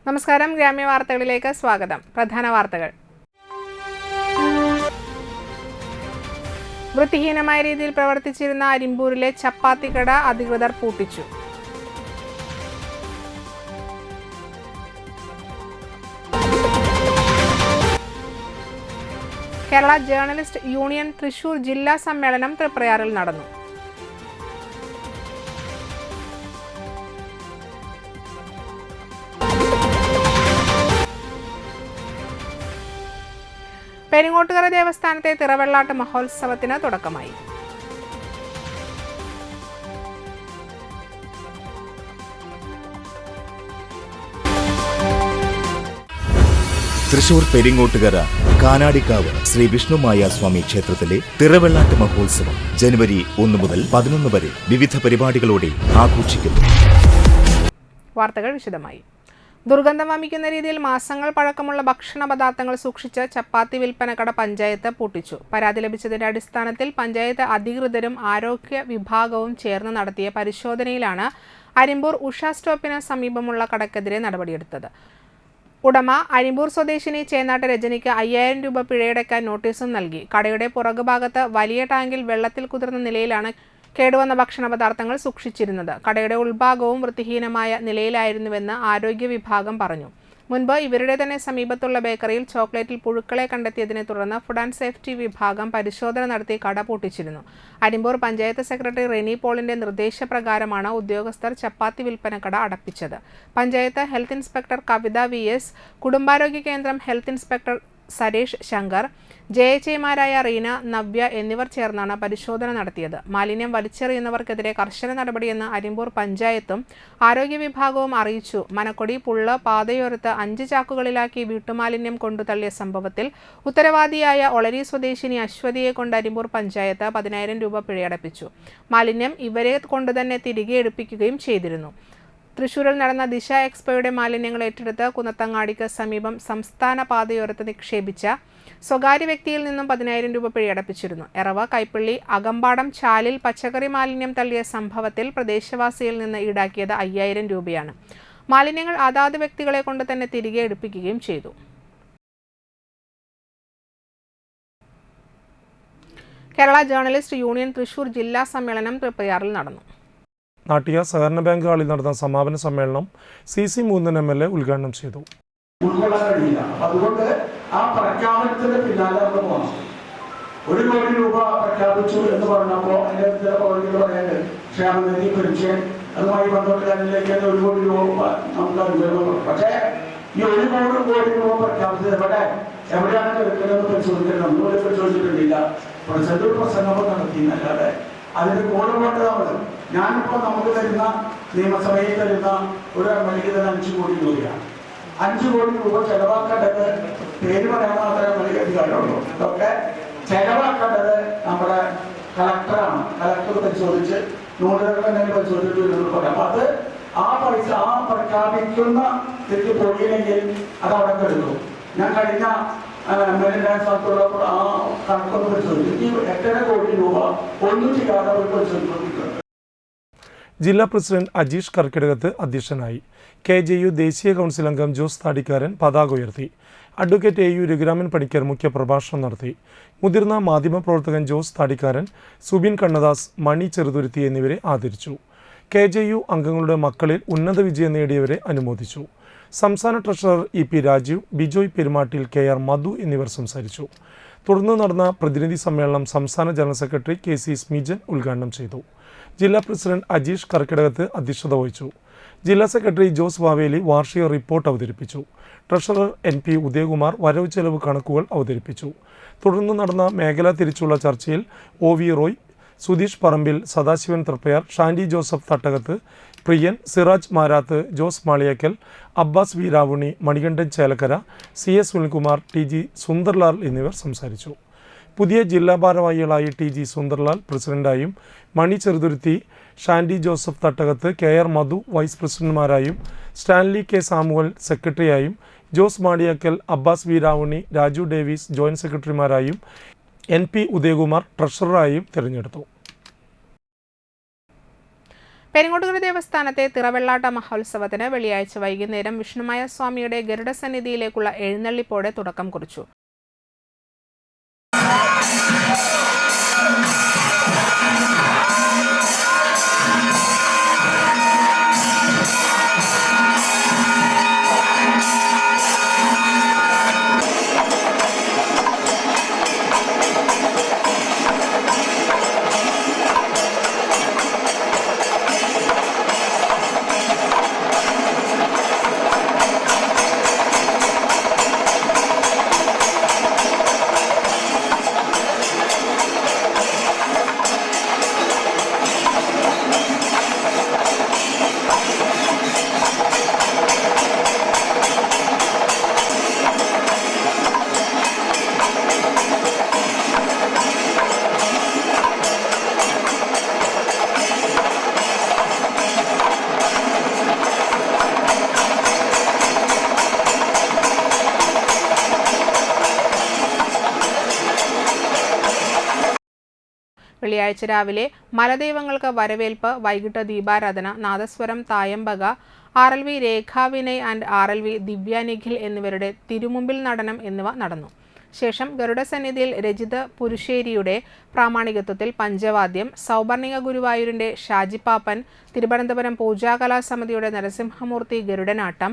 നമസ്കാരം, ഗ്രാമ്യ വാർത്തകളിലേക്ക് സ്വാഗതം. പ്രധാന വാർത്തകൾ. വൃത്തിഹീനമായ രീതിയിൽ പ്രവർത്തിച്ചിരുന്ന അരിമ്പൂരിലെ ചപ്പാത്തി കട അധികൃതർ പൂട്ടിച്ചു. കേരള ജേർണലിസ്റ്റ് യൂണിയൻ തൃശൂർ ജില്ലാ സമ്മേളനം തൃപ്രയാറിൽ നടന്നു. പെരിങ്ങോട്ടുകര ദേവസ്ഥാനത്തെ തിറവെള്ളാട്ട് മഹോത്സവത്തിന് തുടക്കമായി. തൃശൂർ പെരിങ്ങോട്ടുകര കാനാടിക്കാവ് ശ്രീ വിഷ്ണുമായ സ്വാമി ക്ഷേത്രത്തിലെ തിറവെള്ളാട്ട് മഹോത്സവം ജനുവരി 1 മുതൽ 11 വരെ വിവിധ പരിപാടികളോടെ ആഘോഷിക്കുന്നു. വാർത്തകൾ വിശദമായി. ദുർഗന്ധം വമിക്കുന്ന രീതിയിൽ മാസങ്ങൾ പഴക്കമുള്ള ഭക്ഷണ പദാർത്ഥങ്ങൾ സൂക്ഷിച്ച് ചപ്പാത്തി വിൽപ്പന കട പഞ്ചായത്ത് പൂട്ടിച്ചു. പരാതി ലഭിച്ചതിന്റെ അടിസ്ഥാനത്തിൽ പഞ്ചായത്ത് അധികൃതരും ആരോഗ്യ വിഭാഗവും ചേർന്ന് നടത്തിയ പരിശോധനയിലാണ് അരിമ്പൂർ ഉഷ സ്റ്റോപ്പിന് സമീപമുള്ള കടക്കെതിരെ നടപടിയെടുത്തത്. ഉടമ അരിമ്പൂർ സ്വദേശിനി ചേന്നാട്ട് രജനിക്ക് 5000 രൂപ പിഴയടയ്ക്കാൻ നോട്ടീസും നൽകി. കടയുടെ പുറകുഭാഗത്ത് വലിയ ടാങ്കിൽ വെള്ളത്തിൽ കുതിർന്ന നിലയിലാണ് കേടുവന്ന ഭക്ഷണ പദാർത്ഥങ്ങൾ സൂക്ഷിച്ചിരുന്നത്. കടയുടെ ഉൾഭാഗവും വൃത്തിഹീനമായ നിലയിലായിരുന്നുവെന്ന് ആരോഗ്യ വിഭാഗം പറഞ്ഞു. മുൻപ് ഇവരുടെ തന്നെ സമീപത്തുള്ള ബേക്കറിയിൽ ചോക്ലേറ്റിൽ പുഴുക്കളെ കണ്ടെത്തിയതിനെ തുടർന്ന് ഫുഡ് ആൻഡ് സേഫ്റ്റി വിഭാഗം പരിശോധന നടത്തി കട പൂട്ടിച്ചിരുന്നു. അരിമ്പൂർ പഞ്ചായത്ത് സെക്രട്ടറി റെനി പോളിന്റെ നിർദ്ദേശപ്രകാരമാണ് ഉദ്യോഗസ്ഥർ ചപ്പാത്തി വിൽപ്പന കട അടപ്പിച്ചത്. പഞ്ചായത്ത് ഹെൽത്ത് ഇൻസ്പെക്ടർ കവിത VS, കുടുംബാരോഗ്യ കേന്ദ്രം ഹെൽത്ത് ഇൻസ്പെക്ടർ സരേഷ് ശങ്കർ, ജയചേമാരായ റീന, നവ്യ എന്നിവർ ചേർന്നാണ് പരിശോധന നടത്തിയത്. മാലിന്യം വലിച്ചെറിയുന്നവർക്കെതിരെ കർശന നടപടിയെന്ന് അരിമ്പൂർ പഞ്ചായത്തും ആരോഗ്യ വിഭാഗവും അറിയിച്ചു. മനക്കൊടി, പുള്ള് പാതയോരത്ത് 5 ചാക്കുകളിലാക്കി വീട്ടുമാലിന്യം കൊണ്ടു തള്ളിയ സംഭവത്തിൽ ഉത്തരവാദിയായ ഒളരി സ്വദേശിനി അശ്വതിയെ കൊണ്ട് അരിമ്പൂർ പഞ്ചായത്ത് 10000 രൂപ പിഴയടപ്പിച്ചു. മാലിന്യം ഇവരെ കൊണ്ടുതന്നെ തിരികെ എടുപ്പിക്കുകയും ചെയ്തിരുന്നു. തൃശൂരിൽ നടന്ന ദിശ എക്സ്പോയുടെ മാലിന്യങ്ങൾ ഏറ്റെടുത്ത് കുന്നത്തങ്ങാടിക്ക് സമീപം സംസ്ഥാന പാതയോരത്ത് നിക്ഷേപിച്ച സ്വകാര്യ വ്യക്തിയിൽ നിന്നും 10000 രൂപ പിഴയടപ്പിച്ചിരുന്നു. എറവ, കൈപ്പള്ളി, അകമ്പാടം ചാലിൽ പച്ചക്കറി മാലിന്യം തള്ളിയ സംഭവത്തിൽ പ്രദേശവാസിയിൽ നിന്ന് ഈടാക്കിയത് 5000 രൂപയാണ്. മാലിന്യങ്ങൾ അതാത് വ്യക്തികളെ കൊണ്ട് തന്നെ തിരികെ എടുപ്പിക്കുകയും ചെയ്തു. കേരള ജേർണലിസ്റ്റ് യൂണിയൻ തൃശൂർ ജില്ലാ സമ്മേളനം തൃപ്രയാറിൽ നടന്നു. നാട്ടിക സഹകരണ ബാങ്ക് ഹാളിൽ നടന്ന സമാപന സമ്മേളനം CC മൂന്നൻ MLA ഉദ്ഘാടനം ചെയ്തു. ഉൾക്കൊള്ളാൻ കഴിയില്ല. അതുകൊണ്ട് ആ പ്രഖ്യാപനത്തിന് പിന്നാലെ നമ്മൾ പോകണം. 1 കോടി രൂപ പ്രഖ്യാപിച്ചു എന്ന് പറഞ്ഞപ്പോൾ അതിന്റെ ചില കോടികൾ പറയാനുണ്ട്. ക്ഷേമനിധി, പെൻഷൻ, അതുമായി ബന്ധപ്പെട്ട കാര്യങ്ങളിലേക്ക് 1 കോടി രൂപ നമുക്ക് അനുഭവപ്പെടും. പക്ഷേ ഈ 1 കോടി രൂപ പ്രഖ്യാപിച്ചത് എവിടെയാണ് എടുക്കുന്നതെന്ന് പരിശോധിക്കണം. ഒന്നുകൂടി പരിശോധിച്ചിട്ടില്ല. പ്രസിഡന്റ് പ്രസംഗം നടത്തിയെന്നല്ലാതെ അതിന്റെ കൂടെ കൊണ്ട് ഞാനിപ്പോൾ നമുക്ക് തരുന്ന നിയമസഭയിൽ തരുന്ന ഒരു MLA തന്നെ 5 കോടി രൂപയാണ്. 5 കോടി രൂപ ചെലവാക്കേണ്ടത് പേര് പറയാൻ മാത്രമേ MLA അധികാരമുള്ളൂ. ഇതൊക്കെ ചെലവാക്കേണ്ടത് നമ്മുടെ കളക്ടറാണ്. കളക്ടർ പരിശോധിച്ച് നൂറുകൾ തന്നെ പരിശോധിച്ചു പറയാം. അപ്പൊ അത് ആ പൈസ ആ പ്രഖ്യാപിക്കുന്ന തെറ്റ് പോയില്ലെങ്കിൽ അത് അവിടെ എടുക്കും. ഞാൻ കഴിഞ്ഞ MLA സ്ഥലത്തുള്ള ആ കണക്കൊന്ന് പരിശോധിച്ചു. ഈ 8.5 കോടി രൂപ ഒന്നും ചെയ്യാതെ ഒരു പരിശോധിച്ചിട്ടുണ്ട്. ജില്ലാ പ്രസിഡന്റ് അജീഷ് കർക്കിടകത്ത് അധ്യക്ഷനായി. KJU ദേശീയ കൗൺസിൽ അംഗം ജോസ് താടിക്കാരൻ പതാക ഉയർത്തി. അഡ്വക്കേറ്റ് AU രഘുരാമൻ പണിക്കർ മുഖ്യപ്രഭാഷണം നടത്തി. മുതിർന്ന മാധ്യമപ്രവർത്തകൻ ജോസ് താടിക്കാരൻ, സുബിൻ കണ്ണദാസ്, മണി ചെറുതുരുത്തി എന്നിവരെ ആദരിച്ചു. KJU അംഗങ്ങളുടെ മക്കളിൽ ഉന്നത വിജയം നേടിയവരെ അനുമോദിച്ചു. സംസ്ഥാന treasurer EP Rajeev, Bijoy Perumattil, KR Madhu എന്നിവർ സംസാരിച്ചു. തുടർന്ന് നടന്ന പ്രതിനിധി സമ്മേളനം സംസ്ഥാന ജനറൽ സെക്രട്ടറി KC സ്മിജൻ ഉദ്ഘാടനം ചെയ്തു. ജില്ലാ പ്രസിഡന്റ് അജീഷ് കർക്കിടകത്ത് അധ്യക്ഷത വഹിച്ചു. ജില്ലാ സെക്രട്ടറി ജോസ് വാവേലി വാർഷിക റിപ്പോർട്ട് അവതരിപ്പിച്ചു. ട്രഷറർ NP ഉദയകുമാർ വരവ് ചെലവ് കണക്കുകൾ അവതരിപ്പിച്ചു. തുടർന്ന് നടന്ന മേഖലാ തിരിച്ചുള്ള ചർച്ചയിൽ OV Roy, Sudheesh Parambil, Sadasivan Thriprayar, Shandy Joseph Thattakath, Priyan, Siraj Marath, Jose Maliyakkal, Abbas V Ravuni, Manikandan Chelakkara, CS Sunilkumar, TG Sundarlal എന്നിവർ സംസാരിച്ചു. പുതിയ ജില്ലാ ഭാരവാഹികളായി TG സുന്ദർലാൽ പ്രസിഡന്റായും, Mani Cheruthuruthi, Shandy Joseph Thattakath, KR Madhu vice പ്രസിഡന്റുമാരായും, സ്റ്റാൻലി K സാമുവൽ സെക്രട്ടറിയായും, Jose Maliyakkal, Abbas V Ravuni, Raju Davis joint സെക്രട്ടറിമാരായും, NP ഉദയകുമാർ ട്രഷററായും തിരഞ്ഞെടുത്തു. പെരിങ്ങോട്ടുകര ദേവസ്ഥാനത്തെ തിറവെള്ളാട്ട മഹോത്സവത്തിന് വെള്ളിയാഴ്ച വൈകുന്നേരം വിഷ്ണുമായ സ്വാമിയുടെ ഗരുഡസന്നിധിയിലേക്കുള്ള എഴുന്നള്ളിപ്പോടെ തുടക്കം കുറിച്ചു. വെള്ളിയാഴ്ച രാവിലെ മലദൈവങ്ങൾക്ക് വരവേൽപ്പ്, വൈകിട്ട് ദീപാരാധന, നാദസ്വരം, തായമ്പക, RLV രേഖാവിനയ് ആൻഡ് RLV ദിവ്യ നിഖിൽ എന്നിവരുടെ തിരുമുമ്പിൽ നടനം എന്നിവ നടന്നു. ശേഷം ഗരുഡസന്നിധിയിൽ രജിത് പുരുഷേരിയുടെ പ്രാമാണികത്വത്തിൽ പഞ്ചവാദ്യം, സൗപർണിക ഗുരുവായൂരിൻ്റെ ഷാജിപ്പാപ്പൻ, തിരുവനന്തപുരം പൂജാകലാസമിതിയുടെ നരസിംഹമൂർത്തി ഗരുഡനാട്ടം,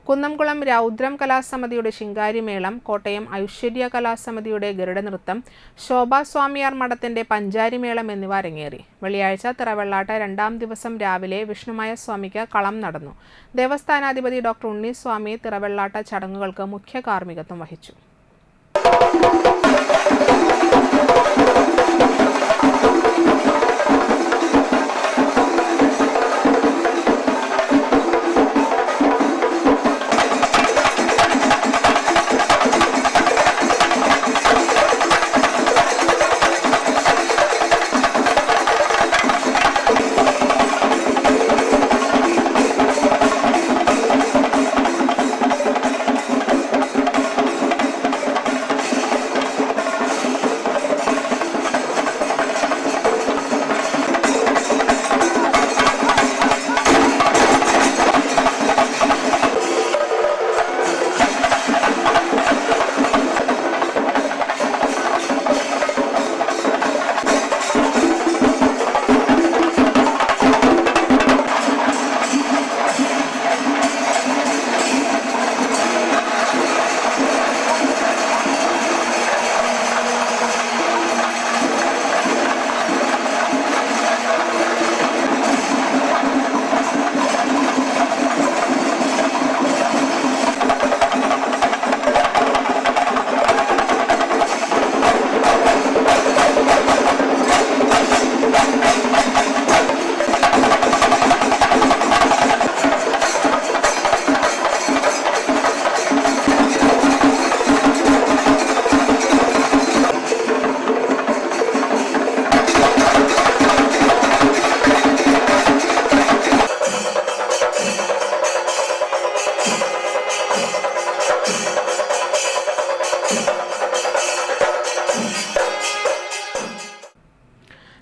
കുന്നംകുളം രൗദ്രം കലാസമിതിയുടെ ശിങ്കാരിമേളം, കോട്ടയം ഐശ്വര്യ കലാസമിതിയുടെ ഗരുഡനൃത്തം, ശോഭാ സ്വാമിയാർ മഠത്തിൻ്റെ പഞ്ചാരിമേളം എന്നിവ അരങ്ങേറി. വെള്ളിയാഴ്ച തിറവെള്ളാട്ട 2ാം ദിവസം രാവിലെ വിഷ്ണുമായ സ്വാമിക്ക് കളം നടന്നു. ദേവസ്ഥാനാധിപതി ഡോക്ടർ ഉണ്ണിസ്വാമി തിറവെള്ളാട്ട ചടങ്ങുകൾക്ക് മുഖ്യ കാർമ്മികത്വം വഹിച്ചു.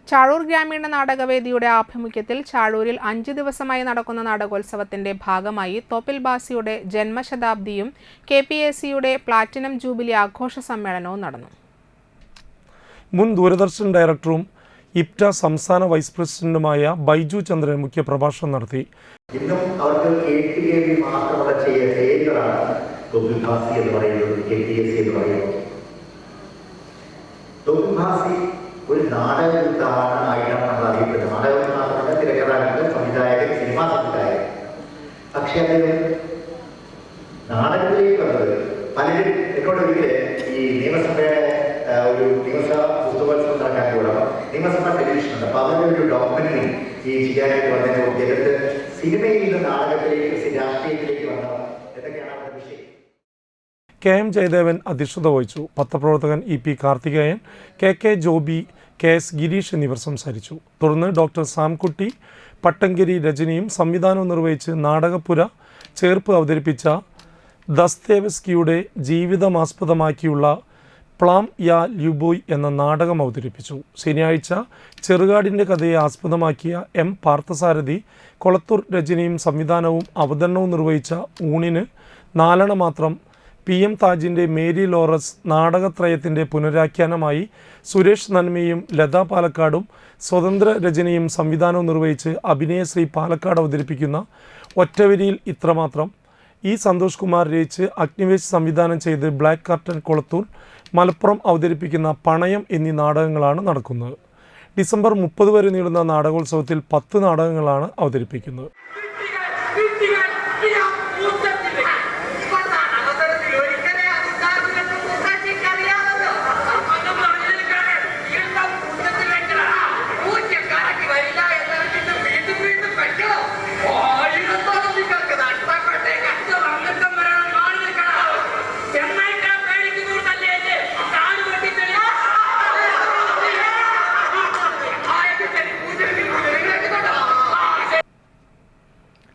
ചാഴൂർ ഗ്രാമീണ നാടകവേദിയുടെ ആഭിമുഖ്യത്തിൽ ചാഴൂരിൽ 5 ദിവസമായി നടക്കുന്ന നാടകോത്സവത്തിന്റെ ഭാഗമായി തോപ്പിൽ ബാസിയുടെ ജന്മശതാബ്ദിയും KPACയുടെ പ്ലാറ്റിനം ജൂബിലി ആഘോഷ സമ്മേളനവും നടന്നു. മുൻ ദൂരദർശൻ ഡയറക്ടറും IPTA സംസ്ഥാന വൈസ് പ്രസിഡന്റുമായ ബൈജു ചന്ദ്രൻ മുഖ്യപ്രഭാഷണം നടത്തി. ഇന്നും അവർക്ക് KPAB മാത്രമുള്ള ചെയ്യുന്നതാണ് തോപ്പിൽ ബാസി എന്ന് പറയുന്നത്, KPAC എന്ന് പറയുന്നത്. തോപ്പിൽ ബാസി ഒരു നാടകത്തായിട്ടാണ് നമ്മൾ അറിയപ്പെടുന്നത്. നാടകം മാത്രമല്ല, തിരക്കഥാകൃത്ത്, സംവിധായകൻ, സിനിമാ സംവിധായകൻ. പക്ഷെ അദ്ദേഹം നാടകത്തിലേക്ക് വന്നത് പലരും എന്നോടൊരിക്കൽ ഈ നിയമസഭയുടെ ഒരു നിയമസഭ പുസ്തകോത്സവം നടക്കാൻ കൂടാം, നിയമസഭ ടെലിവിഷൻ ഉണ്ട്. അപ്പോൾ അവരുടെ ഒരു ഡോക്യുമെന്ററി ഈ ചെയ്യാനായിട്ട് വന്നതിന് ജഗത്ത് സിനിമയിൽ നിന്ന് നാടകത്തിലേക്ക്, രാഷ്ട്രീയത്തിലേക്ക് വന്നവർ എന്നൊക്കെയാണ് അവരുടെ വിഷയം. KM ജയദേവൻ അധ്യക്ഷത വഹിച്ചു. പത്രപ്രവർത്തകൻ EP Karthikeyan, KK Joby, KS Girish എന്നിവർ സംസാരിച്ചു. തുടർന്ന് ഡോക്ടർ സാംകുട്ടി പട്ടങ്കരി രചനയും സംവിധാനവും നിർവഹിച്ച് നാടകപ്പുര ചേർപ്പ് അവതരിപ്പിച്ച ദസ്തേവസ്കിയുടെ ജീവിതമാസ്പദമാക്കിയുള്ള പ്ലാം യാ ല്യൂബോയ് എന്ന നാടകം അവതരിപ്പിച്ചു. ശനിയാഴ്ച ചെറുകാടിൻ്റെ കഥയെ ആസ്പദമാക്കിയ എം പാർത്ഥസാരഥി കൊളത്തൂർ രചനയും സംവിധാനവും അവതരണവും നിർവഹിച്ച ഊണിന് 4 മാത്രം PM താജിൻ്റെ മേരി ലോറസ് നാടകത്രയത്തിൻ്റെ പുനരാഖ്യാനമായി സുരേഷ് നന്മയും ലതാ പാലക്കാടും സ്വതന്ത്ര രചനയും സംവിധാനവും നിർവഹിച്ച് അഭിനയശ്രീ പാലക്കാട് അവതരിപ്പിക്കുന്ന ഒറ്റവരിയിൽ ഇത്രമാത്രം, ഈ സന്തോഷ് കുമാർ രചിച്ച് അഗ്നിവേശ് സംവിധാനം ചെയ്ത് ബ്ലാക്ക് കർട്ടൻ കൊളത്തൂർ, മലപ്പുറം അവതരിപ്പിക്കുന്ന പണയം എന്നീ നാടകങ്ങളാണ് നടക്കുന്നത്. ഡിസംബർ 30 വരെ നീളുന്ന നാടകോത്സവത്തിൽ 10 നാടകങ്ങളാണ് അവതരിപ്പിക്കുന്നത്.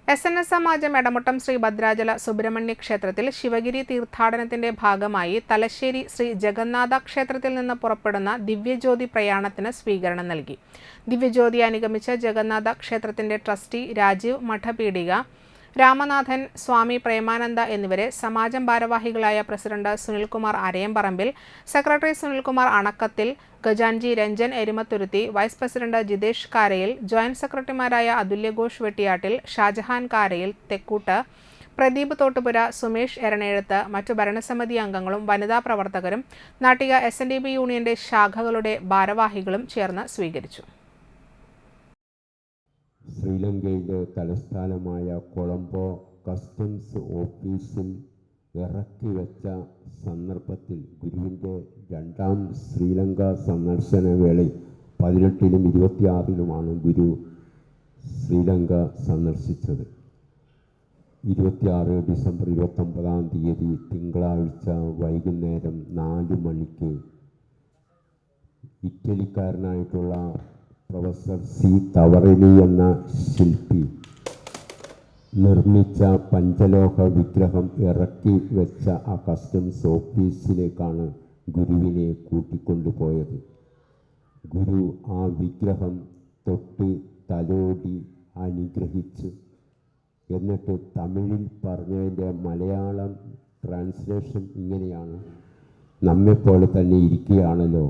SNS സമാജം എടമുട്ടം ശ്രീ ഭദ്രാചല സുബ്രഹ്മണ്യ ക്ഷേത്രത്തിൽ ശിവഗിരി തീർത്ഥാടനത്തിന്റെ ഭാഗമായി തലശ്ശേരി ശ്രീ ജഗന്നാഥ ക്ഷേത്രത്തിൽ നിന്ന് പുറപ്പെടുന്ന ദിവ്യജ്യോതി പ്രയാണത്തിന് സ്വീകരണം നൽകി. ദിവ്യജ്യോതി അനുഗമിച്ച ജഗന്നാഥ ക്ഷേത്രത്തിന്റെ ട്രസ്റ്റി രാജീവ് മഠപീഠിക, രാമനാഥൻ, സ്വാമി പ്രേമാനന്ദ എന്നിവരെ സമാജം ഭാരവാഹികളായ പ്രസിഡന്റ് സുനിൽകുമാർ അരയംപറമ്പിൽ, സെക്രട്ടറി സുനിൽകുമാർ അണക്കത്തിൽ, ഖജാൻജി Ranjan Erumathuruthi, vice president Jithesh Karayil, joint സെക്രട്ടറിമാരായ അതുല്യഘോഷ് വെട്ടിയാട്ടിൽ, ഷാജഹാൻ കാരയിൽ, തെക്കൂട്ട്, പ്രദീപ് തോട്ടുപുര, സുമേഷ് എരണേഴത്ത്, മറ്റു ഭരണസമിതി അംഗങ്ങളും വനിതാ പ്രവർത്തകരും നാട്ടിക SNDP യൂണിയന്റെ ശാഖകളുടെ ഭാരവാഹികളും ചേർന്ന് സ്വീകരിച്ചു. ശ്രീലങ്കയിലെ തലസ്ഥാനമായ കൊളംബോ കസ്റ്റംസ് ഓഫീസിൽ ഇറക്കി വെച്ച സന്ദർഭത്തിൽ ഗുരുവിൻ്റെ 2ാം ശ്രീലങ്ക സന്ദർശന വേളയിൽ 18-ലും 26-ലുമാണ് ഗുരു ശ്രീലങ്ക സന്ദർശിച്ചത്. 26 ഡിസംബർ 29-ാം തീയതി തിങ്കളാഴ്ച വൈകുന്നേരം 4 മണിക്ക് ഇറ്റലിക്കാരനായിട്ടുള്ള പ്രൊഫസർ C. തവറലി എന്ന ശില്പി നിർമ്മിച്ച പഞ്ചലോഹ വിഗ്രഹം ഇറക്കി വെച്ച ആ കസ്റ്റംസ് ഓഫീസിലേക്കാണ് ഗുരുവിനെ കൂട്ടിക്കൊണ്ടുപോയത്. ഗുരു ആ വിഗ്രഹം തൊട്ട് തലോടി അനുഗ്രഹിച്ച്, എന്നിട്ട് തമിഴിൽ പറഞ്ഞതിൻ്റെ മലയാളം ട്രാൻസ്ലേഷൻ ഇങ്ങനെയാണ്: നമ്മെപ്പോലെ തന്നെ ഇരിക്കുകയാണല്ലോ,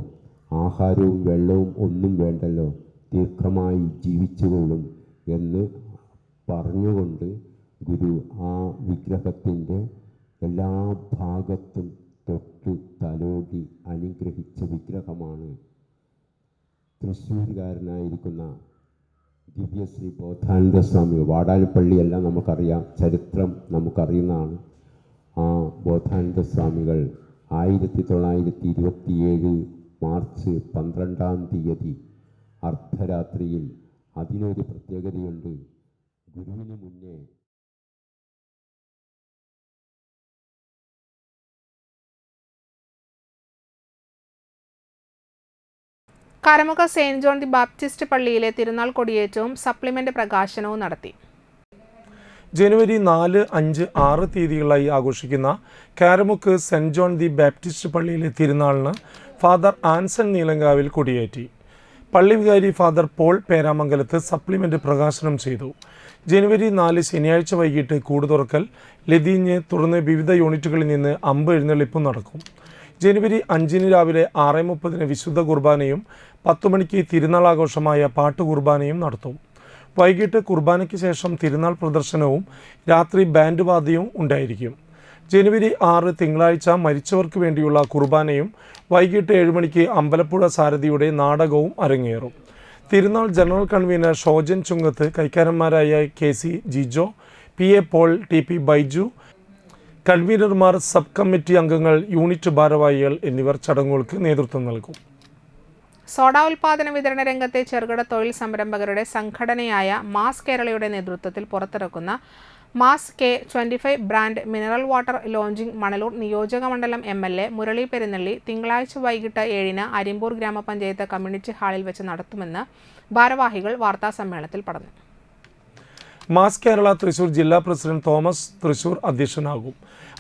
ആഹാരവും വെള്ളവും ഒന്നും വേണ്ടല്ലോ, ദീർഘമായി ജീവിച്ചുകൊള്ളും എന്ന് പറഞ്ഞുകൊണ്ട് ഗുരു ആ വിഗ്രഹത്തിൻ്റെ എല്ലാ ഭാഗത്തും തൊട്ട് തലോടി അനുഗ്രഹിച്ച വിഗ്രഹമാണ് തൃശ്ശൂരുകാരനായിരിക്കുന്ന ദിവ്യശ്രീ ബോധാനന്ദ സ്വാമി. വാടാനപ്പള്ളിയെല്ലാം നമുക്കറിയാം, ചരിത്രം നമുക്കറിയുന്നതാണ്. ആ ബോധാനന്ദ സ്വാമികൾ 1927 മാർച്ച് 12-ാം തീയതി അർദ്ധരാത്രിയിൽ, അതിനൊരു പ്രത്യേകതയുണ്ട്, ഗുരുവിന് മുന്നേ കരമുഖ സെയിന്റ് ജോൺ ദി ബാപ്റ്റിസ്റ്റ് പള്ളിയിലെ തിരുനാൾ കൊടിയേറ്റവും സപ്ലിമെന്റ് പ്രകാശനവും നടത്തി. ജനുവരി 4, 5, 6 തീയതികളായി ആഘോഷിക്കുന്ന Karamukku saint John the Baptist പള്ളിയിലെ തിരുനാളിന് ഫാദർ ആൻസൺ നീലങ്കാവിൽ കൊടിയേറ്റി. പള്ളി വികാരി ഫാദർ പോൾ പേരാമംഗലത്ത് സപ്ലിമെൻ്റ് പ്രകാശനം ചെയ്തു. ജനുവരി 4 ശനിയാഴ്ച വൈകിട്ട് കൂട് തുറക്കൽ, ലതീഞ്ഞ്, തുടർന്ന് വിവിധ യൂണിറ്റുകളിൽ നിന്ന് അമ്പ് എഴുന്നള്ളിപ്പും നടക്കും. ജനുവരി 5 രാവിലെ 6:30 വിശുദ്ധ കുർബാനയും 10 മണിക്ക് തിരുനാളാഘോഷമായ പാട്ട് കുർബാനയും നടത്തും. വൈകിട്ട് കുർബാനയ്ക്ക് ശേഷം തിരുനാൾ പ്രദർശനവും രാത്രി ബാൻഡ് വാദ്യവും ഉണ്ടായിരിക്കും. ജനുവരി 6 തിങ്കളാഴ്ച മരിച്ചവർക്ക് വേണ്ടിയുള്ള കുർബാനയും വൈകിട്ട് 7 മണിക്ക് അമ്പലപ്പുഴ സാരഥിയുടെ നാടകവും അരങ്ങേറും. തിരുനാൾ ജനറൽ കൺവീനർ ഷോജൻ ചുങ്കത്ത്, കൈക്കാരന്മാരായ KC Jijo, PA Paul, TP Baiju, കൺവീനർമാർ, സബ് കമ്മിറ്റി അംഗങ്ങൾ, യൂണിറ്റ് ഭാരവാഹികൾ എന്നിവർ ചടങ്ങുകൾക്ക് നേതൃത്വം നൽകും. സോഡ ഉൽപാദന വിതരണ രംഗത്തെ ചെറുകിട തൊഴിൽ സംരംഭകരുടെ സംഘടനയായ മാസ് കേരളയുടെ നേതൃത്വത്തിൽ പുറത്തിറക്കുന്ന mass K25 brand mineral water launching Manalur നിയോജക മണ്ഡലം MLA മുരളി പെരുന്നള്ളി തിങ്കളാഴ്ച വൈകിട്ട് 7-ന് അരിമ്പൂർ ഗ്രാമപഞ്ചായത്ത് കമ്മ്യൂണിറ്റി ഹാളിൽ വെച്ച് നടത്തുമെന്ന് ഭാരവാഹികൾ വാർത്താസമ്മേളനത്തിൽ പറഞ്ഞു. മാസ് കേരള തൃശൂർ ജില്ലാ പ്രസിഡന്റ് തോമസ് തൃശൂർ അധ്യക്ഷനാകും.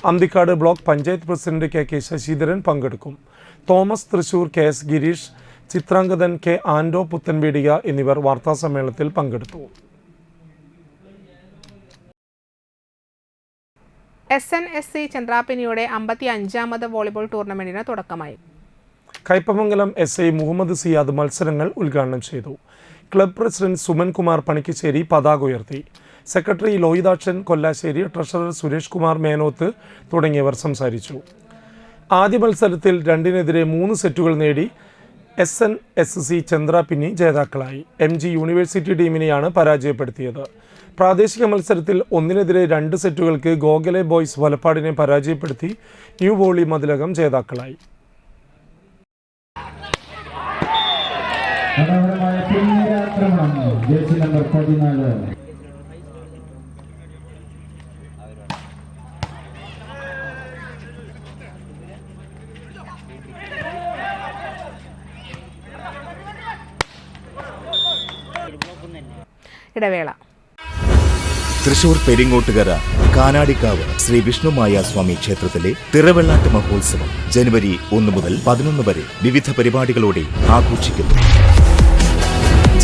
Anthikad block panchayat president KK Sasidharan പങ്കെടുക്കും. Thomas Thrissur, KS Gireesh, Chitrangathan K Ando Puthenpeedika എന്നിവർ വാർത്താസമ്മേളനത്തിൽ പങ്കെടുത്തു. SNSC ചന്ദ്രാപിനിയുടെ 55ാമത് വോളിബോൾ ടൂർണമെന്റിന് തുടക്കമായി. കയ്പമംഗലം SI മുഹമ്മദ് സിയാദ് മത്സരങ്ങൾ ഉദ്ഘാടനം ചെയ്തു. ക്ലബ് പ്രസിഡന്റ് സുമൻ കുമാർ പണിക്കശ്ശേരി പതാക ഉയർത്തി. സെക്രട്ടറി ലോഹിതാക്ഷൻ കൊല്ലാശ്ശേരി, ട്രഷറർ സുരേഷ് കുമാർ മേനോത്ത് തുടങ്ങിയവർ സംസാരിച്ചു. ആദ്യ മത്സരത്തിൽ 2-നെതിരെ 3 സെറ്റുകൾ നേടി SNSC ചന്ദ്രാപിന്നി ജേതാക്കളായി. MG യൂണിവേഴ്സിറ്റി ടീമിനെയാണ് പരാജയപ്പെടുത്തിയത്. പ്രാദേശിക മത്സരത്തിൽ 1-നെതിരെ 2 സെറ്റുകൾക്ക് ഗോഖലെ ബോയ്സ് വലപ്പാടിനെ പരാജയപ്പെടുത്തി ന്യൂ വോളി മതിലകം ജേതാക്കളായി. ഇടവേള. തൃശൂർ പെരിങ്ങോട്ടുകര കാനാടിക്കാവ് ശ്രീ വിഷ്ണുമായ സ്വാമി ക്ഷേത്രത്തിലെ തിറവെള്ളാട്ട് മഹോത്സവം ജനുവരി 1 മുതൽ 11 വരെ വിവിധ പരിപാടികളോടെ ആഘോഷിക്കുന്നു.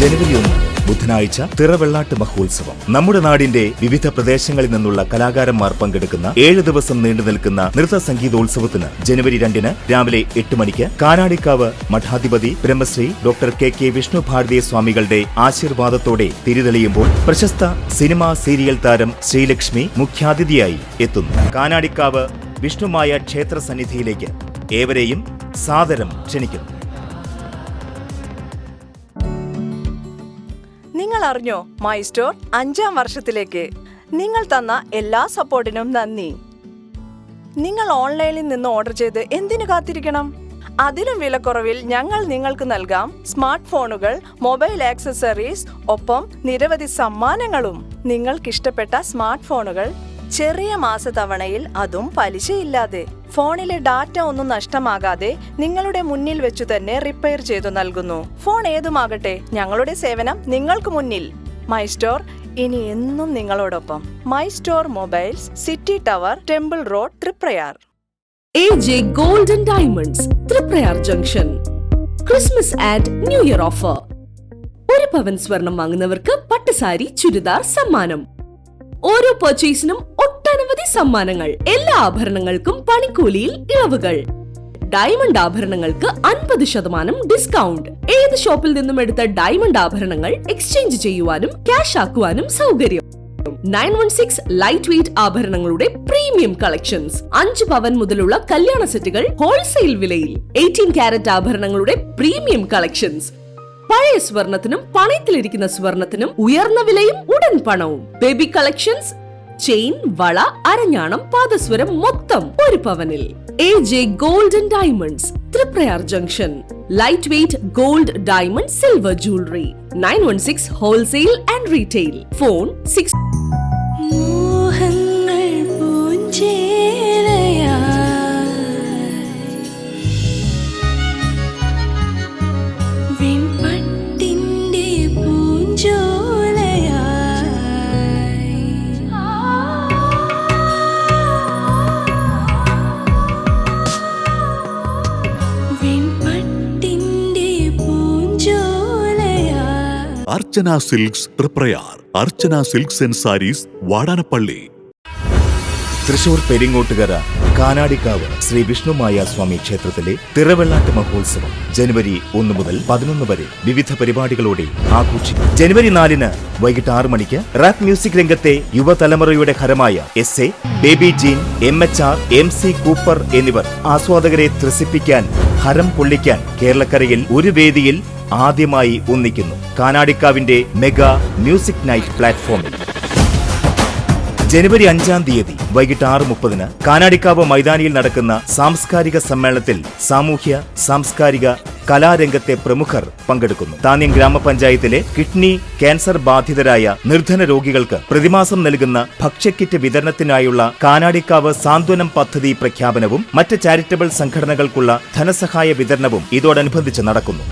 ജനുവരി 1 ബുധനാഴ്ച തിറവെള്ളാട്ട് മഹോത്സവം. നമ്മുടെ നാടിന്റെ വിവിധ പ്രദേശങ്ങളിൽ നിന്നുള്ള കലാകാരന്മാർ പങ്കെടുക്കുന്ന 7 ദിവസം നീണ്ടു നിൽക്കുന്ന നൃത്ത സംഗീതോത്സവത്തിന് ജനുവരി 2 രാവിലെ 8 മണിക്ക് കാനാടിക്കാവ് മഠാധിപതി ബ്രഹ്മശ്രീ ഡോക്ടർ KK വിഷ്ണു ഭാരതി സ്വാമികളുടെ ആശീർവാദത്തോടെ തിരിതെളിയുമ്പോൾ പ്രശസ്ത സിനിമാ സീരിയൽ താരം ശ്രീലക്ഷ്മി മുഖ്യാതിഥിയായി എത്തുന്നു. കാനാടിക്കാവ് വിഷ്ണുമായ ക്ഷേത്ര സന്നിധിയിലേക്ക് ഏവരെയും സാദരം ക്ഷണിക്കുന്നു. നിങ്ങൾ അറിഞ്ഞോ, മൈ സ്റ്റോർ 5ാം വർഷത്തിലേക്ക്. നിങ്ങൾ തന്ന എല്ലാ സപ്പോർട്ടിനും നന്ദി. നിങ്ങൾ ഓൺലൈനിൽ നിന്ന് ഓർഡർ ചെയ്ത് എന്തിനു കാത്തിരിക്കണം? അതിലും വിലക്കുറവിൽ ഞങ്ങൾ നിങ്ങൾക്ക് നൽകാം സ്മാർട്ട് ഫോണുകൾ, മൊബൈൽ ആക്സസറീസ്, ഒപ്പം നിരവധി സമ്മാനങ്ങളും. നിങ്ങൾക്കിഷ്ടപ്പെട്ട സ്മാർട്ട് ഫോണുകൾ ചെറിയ മാസത്തവണയിൽ, അതും പലിശയില്ലാതെ. ഫോണിലെ ഡാറ്റ ഒന്നും നഷ്ടമാകാതെ നിങ്ങളുടെ മുന്നിൽ വെച്ചു തന്നെ റിപ്പയർ ചെയ്തു നൽകുന്നു. ഫോൺ ഏതുമാകട്ടെ, ഞങ്ങളുടെ സേവനം നിങ്ങൾക്ക് മുന്നിൽ. മൈ സ്റ്റോർ ഇനി എന്നും നിങ്ങളോടൊപ്പം. My store mobiles, city tower, temple road, Triprayar. AJ Gold and Diamonds, Triprayar junction. Christmas and new year offer. 1 പവൻ സ്വർണം വാങ്ങുന്നവർക്ക് പട്ടുസാരി, ചുരിദാർ സമ്മാനം. ഓരോ പർച്ചേസിനും ഒട്ടനവധി സമ്മാനങ്ങൾ. എല്ലാ ആഭരണങ്ങൾക്കും പണിക്കൂലിയിൽ ഇളവുകൾ. ഡയമണ്ട് ആഭരണങ്ങൾക്ക് 50% ഡിസ്കൗണ്ട്. ഏത് ഷോപ്പിൽ നിന്നും എടുത്ത ഡയമണ്ട് ആഭരണങ്ങൾ എക്സ്ചേഞ്ച് ചെയ്യുവാനും ക്യാഷ് ആക്കുവാനും സൗകര്യം. 916 ലൈറ്റ് വെയ്റ്റ് ആഭരണങ്ങളുടെ പ്രീമിയം കളക്ഷൻസ്. 5 പവൻ മുതലുള്ള കല്യാണ സെറ്റുകൾ ഹോൾസെയിൽ വിലയിൽ. 18 കാരറ്റ് ആഭരണങ്ങളുടെ പ്രീമിയം കളക്ഷൻസ്. പഴയ സ്വർണത്തിനും പണയത്തിലിരിക്കുന്ന സ്വർണത്തിനും ഉയർന്ന വിലയും ഉടൻ പണവും. ബേബി കളക്ഷൻസ്, ചെയിൻ, വള, അരഞ്ഞാണം, പാദസ്വരം മൊത്തം 1 പവനിൽ. AJ Gold and Diamonds, Triprayar junction. Light weight gold, diamond, silver jewellery. 916 wholesale and retail. Phone 6. Archana silks Thriprayar. Archana silks and sarees, Vadanappally. Thrissur Peringottukara Kanadikavu Sree Vishnumaya Swami ക്ഷേത്രത്തിലെ തിറവെള്ളാട്ട് മഹോത്സവം ജനുവരി 1 മുതൽ 11 വരെ വിവിധ പരിപാടികളോടെ ആഘോഷിക്കും. ജനുവരി 4 വൈകിട്ട് 6 മണിക്ക് റാപ്പ് മ്യൂസിക് രംഗത്തെ യുവതലമുറയുടെ ഹരമായ SA, Baby Jean, MHR, MC Cooper എന്നിവർ ആസ്വാദകരെ ത്രസിപ്പിക്കാൻ, ഹരം പൊള്ളിക്കാൻ കേരളക്കരയിൽ ഒരു വേദിയിൽ ആദ്യമായി ഒന്നിക്കുന്നു. കാനാടിക്കാവിന്റെ മെഗാ മ്യൂസിക് നൈറ്റ് പ്ലാറ്റ്ഫോമിൽ ജനുവരി 5 വൈകിട്ട് 6:30 കാനാടിക്കാവ് മൈതാനിയിൽ നടക്കുന്ന സാംസ്കാരിക സമ്മേളനത്തിൽ സാമൂഹ്യ സാംസ്കാരിക കലാരംഗത്തെ പ്രമുഖർ പങ്കെടുക്കുന്നു. താന്യം ഗ്രാമപഞ്ചായത്തിലെ കിഡ്നി ക്യാൻസർ ബാധിതരായ നിർധന രോഗികൾക്ക് പ്രതിമാസം നൽകുന്ന ഭക്ഷ്യക്കിറ്റ് വിതരണത്തിനായുള്ള കാനാടിക്കാവ് സാന്ത്വനം പദ്ധതി പ്രഖ്യാപനവും മറ്റ് ചാരിറ്റബിൾ സംഘടനകൾക്കുള്ള ധനസഹായ വിതരണവും ഇതോടനുബന്ധിച്ച് നടക്കുന്നു.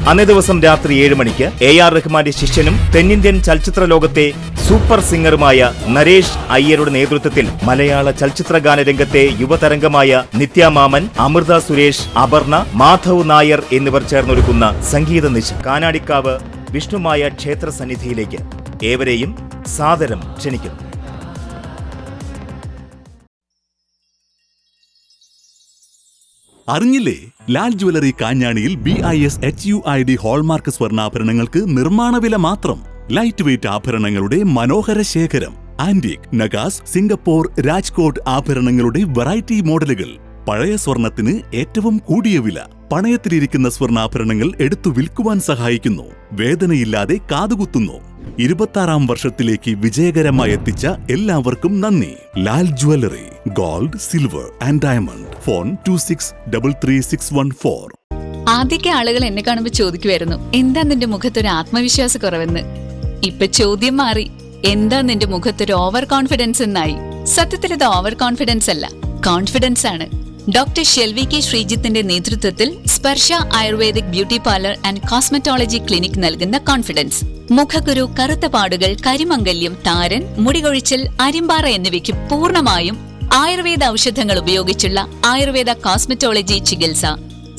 അന്നേ ദിവസം രാത്രി 7 മണിക്ക് AR റഹ്മാന്റെ ശിഷ്യനും തെന്നിന്ത്യൻ ചലച്ചിത്ര ലോകത്തെ സൂപ്പർ സിംഗറുമായ നരേഷ് അയ്യരുടെ നേതൃത്വത്തിൽ മലയാള ചലച്ചിത്ര ഗാന രംഗത്തെ യുവതരംഗമായ നിത്യ മാമൻ, അമൃത സുരേഷ്, അപർണ, മാധവ് നായർ എന്നിവർ ചേർന്നൊരുക്കുന്ന സംഗീത നിശ കാനാടിക്കാവ് വിഷ്ണുമായ ക്ഷേത്ര സന്നിധിയിലേക്ക് ഏവരെയും സാദരം ക്ഷണിക്കുന്നു. അറിഞ്ഞില്ലേ? ലാൽ ജ്വല്ലറി കാഞ്ഞാണിയിൽ BIS HUID ഹോൾമാർക്ക് സ്വർണ്ണാഭരണങ്ങൾക്ക് നിർമ്മാണ വില മാത്രം. ലൈറ്റ് വെയ്റ്റ് ആഭരണങ്ങളുടെ മനോഹര ശേഖരം, ആന്റിക്, നഗാസ്, സിംഗപ്പൂർ, രാജ്കോട്ട് ആഭരണങ്ങളുടെ വെറൈറ്റി മോഡലുകൾ, പഴയ സ്വർണത്തിന് ഏറ്റവും കൂടിയ വില, പണയത്തിലിരിക്കുന്ന സ്വർണ്ണാഭരണങ്ങൾ എടുത്തു വിൽക്കുവാൻ സഹായിക്കുന്നു, വേദനയില്ലാതെ കാതുകുത്തുന്നു. 26ാം വർഷത്തിലേക്ക് വിജയകരമായി എത്തിച്ച എല്ലാവർക്കും നന്ദി. Lal jewellery, gold, silver and diamond. Phone 26333614. ആദ്യമൊക്കെ ആളുകൾ എന്നെ കാണുമ്പോൾ ചോദിക്കുമായിരുന്നു, എന്താ നിന്റെ മുഖത്തൊരു ആത്മവിശ്വാസ കുറവെന്ന്. ഇപ്പൊ ചോദ്യം മാറി, എന്താ നിന്റെ മുഖത്തൊരു ഓവർ കോൺഫിഡൻസ് എന്നായി. സത്യത്തിൽ ഇത് ഓവർ കോൺഫിഡൻസ് അല്ല, കോൺഫിഡൻസ് ആണ്. ഡോക്ടർ ഷെൽവി കെ ശ്രീജിത്തിന്റെ നേതൃത്വത്തിൽ Sparsha ayurvedic beauty parlour and cosmetology clinic നൽകുന്ന കോൺഫിഡൻസ്. മുഖക്കുരു, കറുത്ത പാടുകൾ, കരിമംഗല്യം, താരൻ, മുടികൊഴിച്ചിൽ, അരിമ്പാറ എന്നിവയ്ക്ക് പൂർണ്ണമായും ആയുർവേദ ഔഷധങ്ങൾ ഉപയോഗിച്ചുള്ള ആയുർവേദ കോസ്മെറ്റോളജി ചികിത്സ,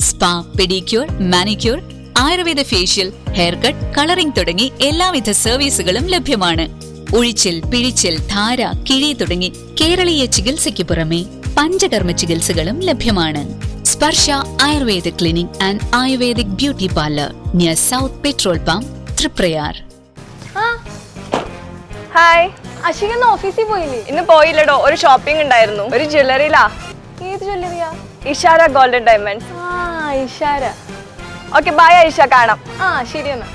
spa, pedicure, manicure, Ayurveda facial, hair cut, colouring തുടങ്ങി എല്ലാവിധ സർവീസുകളും ലഭ്യമാണ്. ഉഴിച്ചിൽ, പിഴിച്ചിൽ, ധാര, കിഴി തുടങ്ങി കേരളീയ ചികിത്സയ്ക്ക് പുറമെ പഞ്ചകർമ്മ ചികിത്സകളും ലഭ്യമാണ്. Sparsha Ayurveda clinic and ayurvedic beauty parlour near south petrol pump, Thriprayar. Hi, Ashwin ഇന്ന് ഓഫീസിൽ പോയില്ലേ? ഇന്ന് പോയില്ലടോ, ഒരു ഷോപ്പിംഗ് ഉണ്ടായിരുന്നു. ഒരു ജ്വല്ലറിയിലാ. ഏത് ജ്വല്ലറിയാ? Ishara golden diamonds. Ishara. Okay, bye Aisha, കാണാം. ശരി എന്നാ.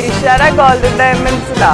ഇഷാര ഗോൾഡൻ ഡയമണ്ട്സിലാ.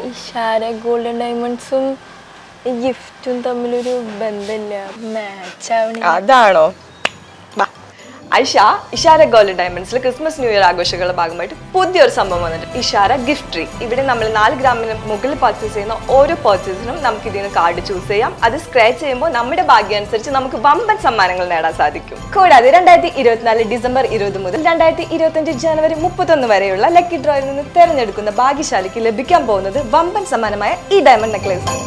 ഇഷാര ഗോൾഡൻ ഡയമണ്ട്സും ഗിഫ്റ്റും തമ്മിലൊരു ബന്ധമില്ല, മാച്ച് ആവണ. അതാണോ? ഐഷ, ഇഷാര ഗോൾഡൻ ഡയമണ്ട്സിൽ ക്രിസ്മസ് ന്യൂ ഇയർ ആഘോഷങ്ങളുടെ ഭാഗമായിട്ട് പുതിയൊരു സംഭവം വന്നിട്ട്, ഇഷാര ഗിഫ്റ്റ് ട്രീ. ഇവിടെ നമ്മൾ 4 ഗ്രാമിന് മുകളിൽ പർച്ചേസ് ചെയ്യുന്ന ഓരോ പർച്ചേസിനും നമുക്ക് ഇതിന് കാർഡ് ചൂസ് ചെയ്യാം. അത് സ്ക്രാച്ച് ചെയ്യുമ്പോൾ നമ്മുടെ ഭാഗ്യം അനുസരിച്ച് നമുക്ക് വമ്പൻ സമ്മാനങ്ങൾ നേടാൻ സാധിക്കും. കൂടാതെ 2024 ഡിസംബർ 20 മുതൽ 2025 ജനുവരി 31 വരെയുള്ള ലക്കി ഡ്രോയിൽ നിന്ന് തെരഞ്ഞെടുക്കുന്ന ഭാഗ്യശാലിക്ക് ലഭിക്കാൻ പോകുന്നത് വമ്പൻ സമ്മാനമായ ഈ ഡയമണ്ട് നെക്ലേസ് ആണ്.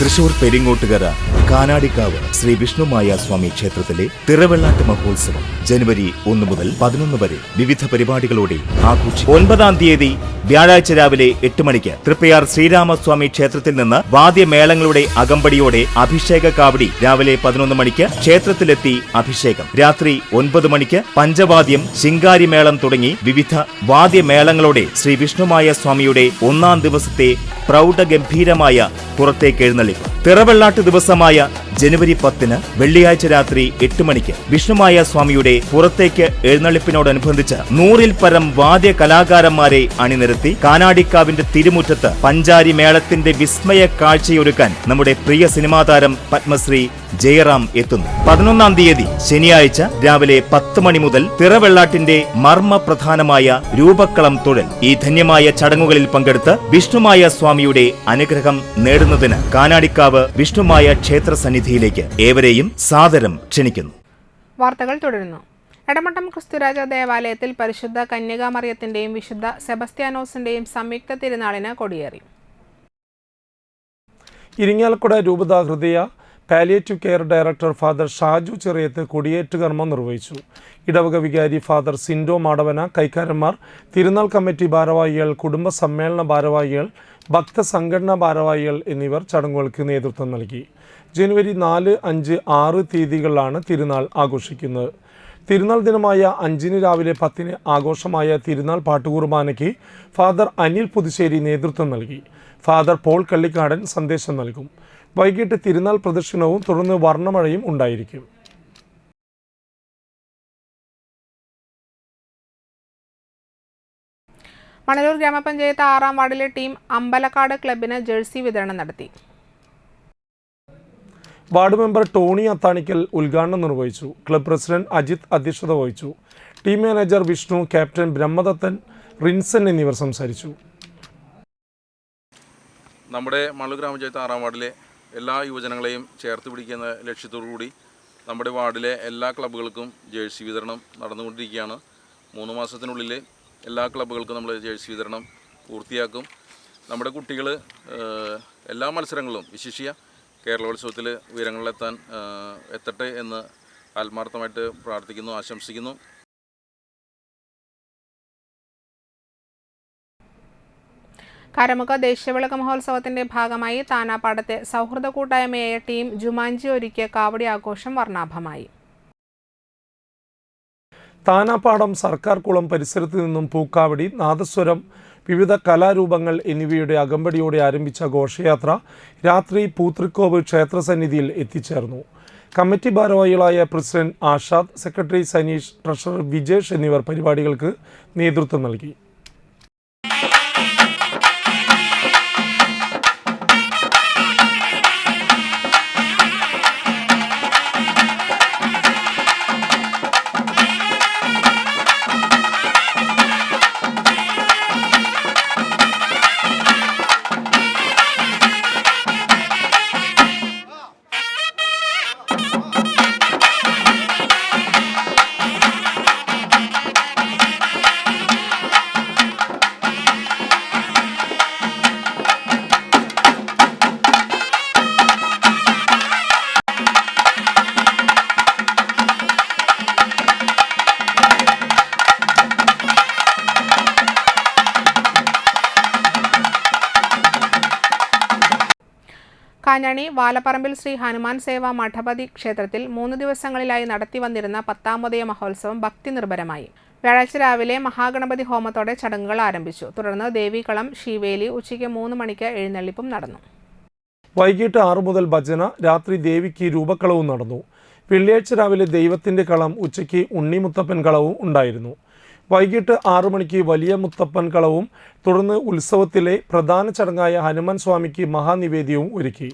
തൃശൂർ പെരിങ്ങോട്ടുകര കാനാടിക്കാവ് ശ്രീ വിഷ്ണുമായ സ്വാമി ക്ഷേത്രത്തിലെ തിറവെള്ളാട്ട് മഹോത്സവം ജനുവരി 1 മുതൽ 11 വരെ വിവിധ പരിപാടികളോടെ ആഘോഷിക്കും. 9-ാം തീയതി വ്യാഴാഴ്ച രാവിലെ 8 മണിക്ക് തൃപ്പയാർ ശ്രീരാമസ്വാമി ക്ഷേത്രത്തിൽ നിന്ന് വാദ്യമേളങ്ങളുടെ അകമ്പടിയോടെ അഭിഷേക കാവടി രാവിലെ 11 മണിക്ക് ക്ഷേത്രത്തിലെത്തി അഭിഷേകം. രാത്രി 9 മണിക്ക് പഞ്ചവാദ്യം, ശിങ്കാരിമേളം തുടങ്ങി വിവിധ വാദ്യമേളങ്ങളോടെ ശ്രീ വിഷ്ണുമായ സ്വാമിയുടെ 1-ാം ദിവസത്തെ പ്രൗഢഗംഭീരമായ പുറത്തേക്ക് എഴുന്നള്ളിപ്പ്. തിറവെള്ളാട്ട് ദിവസമായ ജനുവരി 10 വെള്ളിയാഴ്ച രാത്രി 8 മണിക്ക് വിഷ്ണുമായ സ്വാമിയുടെ പുറത്തേക്ക് എഴുന്നള്ളിപ്പിനോടനുബന്ധിച്ച് 100-ൽ പരം വാദ്യ കലാകാരന്മാരെ അണിനിരത്തി കാനാടിക്കാവിന്റെ തിരുമുറ്റത്ത് പഞ്ചാരി മേളത്തിന്റെ വിസ്മയ കാഴ്ചയൊരുക്കാൻ നമ്മുടെ പ്രിയ സിനിമാ താരം പത്മശ്രീ ജയറാം എത്തുന്നു. 11-ാം തീയതി ശനിയാഴ്ച രാവിലെ 10 മണി മുതൽ തിറവെള്ളാട്ടിന്റെ മർമ്മപ്രധാനമായ രൂപക്കളം തൊഴൽ. ഈ ധന്യമായ ചടങ്ങുകളിൽ പങ്കെടുത്ത് വിഷ്ണുമായ സ്വാമിയുടെ അനുഗ്രഹം നേടുന്നതിന് കാനാടിക്കാവ് വിഷ്ണുമായ ക്ഷേത്ര സന്നിധിയിലേക്ക് ഏവരെയും സാദരം ക്ഷണിക്കുന്നു. വാർത്തകൾ തുടരുന്നു. എടമട്ടം ക്രിസ്തുരാജ ദേവാലയത്തിൽ പരിശുദ്ധ കന്യകാമറിയത്തിന്റെയും വിശുദ്ധ സെബസ്ത്യാനോസിന്റെയും സംയുക്ത തിരുനാളിന് കൊടിയേറി. ഇരിങ്ങാലക്കുട രൂപതാ Hridaya palliative care director father Shaju Cheriyath കൊടിയേറ്റ് കർമ്മം നിർവഹിച്ചു. ഇടവക വികാരി ഫാദർ സിൻഡോ മാടവന, കൈക്കാരന്മാർ, തിരുനാൾ കമ്മിറ്റി ഭാരവാഹികൾ, കുടുംബ സമ്മേളന ഭാരവാഹികൾ, ഭക്തസംഘടനാ ഭാരവാഹികൾ എന്നിവർ ചടങ്ങുകൾക്ക് നേതൃത്വം നൽകി. ജനുവരി 4, 5, 6 തീയതികളിലാണ് തിരുനാൾ ആഘോഷിക്കുന്നത്. തിരുനാൾ ദിനമായ 5 രാവിലെ 10 ആഘോഷമായ തിരുനാൾ പാട്ടുകുർബാനയ്ക്ക് ഫാദർ അനിൽ പുതുശ്ശേരി നേതൃത്വം നൽകി. ഫാദർ പോൾ കള്ളിക്കാടൻ സന്ദേശം നൽകും. വൈകിട്ട് തിരുനാൾ പ്രദക്ഷിണവും തുടർന്ന് വർണ്ണമഴയും ഉണ്ടായിരിക്കും. മണലൂർ ഗ്രാമപഞ്ചായത്ത് 6-ാം വാർഡിലെ ടീം അമ്പലക്കാട് ക്ലബിന് ജേഴ്സി വിതരണം നടത്തി. വാർഡ് മെമ്പർ ടോണി അത്താണിക്കൽ ഉദ്ഘാടനം നിർവഹിച്ചു. ക്ലബ് പ്രസിഡന്റ് അജിത് അധ്യക്ഷത വഹിച്ചു. Team manager Vishnu, captain Brahmadathan, Rinson എന്നിവർ സംസാരിച്ചു. നമ്മുടെ മണലൂർ ഗ്രാമപഞ്ചായത്ത് 6-ാം വാർഡിലെ എല്ലാ യുവജനങ്ങളെയും ചേർത്ത് പിടിക്കുന്ന ലക്ഷ്യത്തോടുകൂടി നമ്മുടെ വാർഡിലെ എല്ലാ ക്ലബ്ബുകൾക്കും ജേഴ്സി വിതരണം നടന്നുകൊണ്ടിരിക്കുകയാണ്. 3 മാസത്തിനുള്ളിൽ എല്ലാ ക്ലബ്ബുകൾക്കും നമ്മൾ ജേഴ്സി വിതരണം പൂർത്തിയാക്കും. നമ്മുടെ കുട്ടികൾ എല്ലാ മത്സരങ്ങളിലും വിശിഷ്യ കേരളോത്സവത്തിൽ ഉയരങ്ങളിലെത്താൻ എത്തട്ടെ എന്ന് ആത്മാർത്ഥമായിട്ട് പ്രാർത്ഥിക്കുന്നു, ആശംസിക്കുന്നു. കരമുഖ ദേശീയവിളക്ക് മഹോത്സവത്തിന്റെ ഭാഗമായി താനാപ്പാടത്തെ സൗഹൃദ കൂട്ടായ്മയായ ടീം ജുമാഞ്ചി ഒരുക്കിയ കാവടി ആഘോഷം വർണ്ണാഭമായി. താനാപ്പാടം സർക്കാർ കുളം പരിസരത്ത് നിന്നും പൂക്കാവടി, നാദസ്വരം, വിവിധ കലാരൂപങ്ങൾ എന്നിവയുടെ അകമ്പടിയോടെ ആരംഭിച്ച ഘോഷയാത്ര രാത്രി പൂത്രിക്കോവ് ക്ഷേത്രസന്നിധിയിൽ എത്തിച്ചേർന്നു. കമ്മിറ്റി ഭാരവാഹികളായ president Ashad, secretary Saneesh, treasurer Vijesh എന്നിവർ പരിപാടികൾക്ക് നേതൃത്വം നൽകി. കാഞ്ഞാണി വാലപ്പറമ്പിൽ ശ്രീ ഹനുമാൻ സേവ മഠപതി ക്ഷേത്രത്തിൽ 3 ദിവസങ്ങളിലായി നടത്തിവന്നിരുന്ന 10ാമതയ മഹോത്സവം ഭക്തി നിർഭരമായി. വ്യാഴാഴ്ച രാവിലെ മഹാഗണപതി ഹോമത്തോടെ ചടങ്ങുകൾ ആരംഭിച്ചു. തുടർന്ന് ദേവീകളം, ശീവേലി, ഉച്ചയ്ക്ക് 3 മണിക്ക് എഴുന്നള്ളിപ്പും നടന്നു. വൈകിട്ട് 6 മുതൽ ഭജന, രാത്രി ദേവിക്ക് രൂപക്കളവും നടന്നു. വെള്ളിയാഴ്ച രാവിലെ ദൈവത്തിൻ്റെ കളം, ഉച്ചയ്ക്ക് ഉണ്ണിമുത്തപ്പൻ കളവും ഉണ്ടായിരുന്നു. വൈകിട്ട് 6 മണിക്ക് വലിയ മുത്തപ്പൻ കളവും തുടർന്ന് ഉത്സവത്തിലെ പ്രധാന ചടങ്ങായ ഹനുമാൻ സ്വാമിക്ക് മഹാനിവേദ്യവും ഒരുക്കി.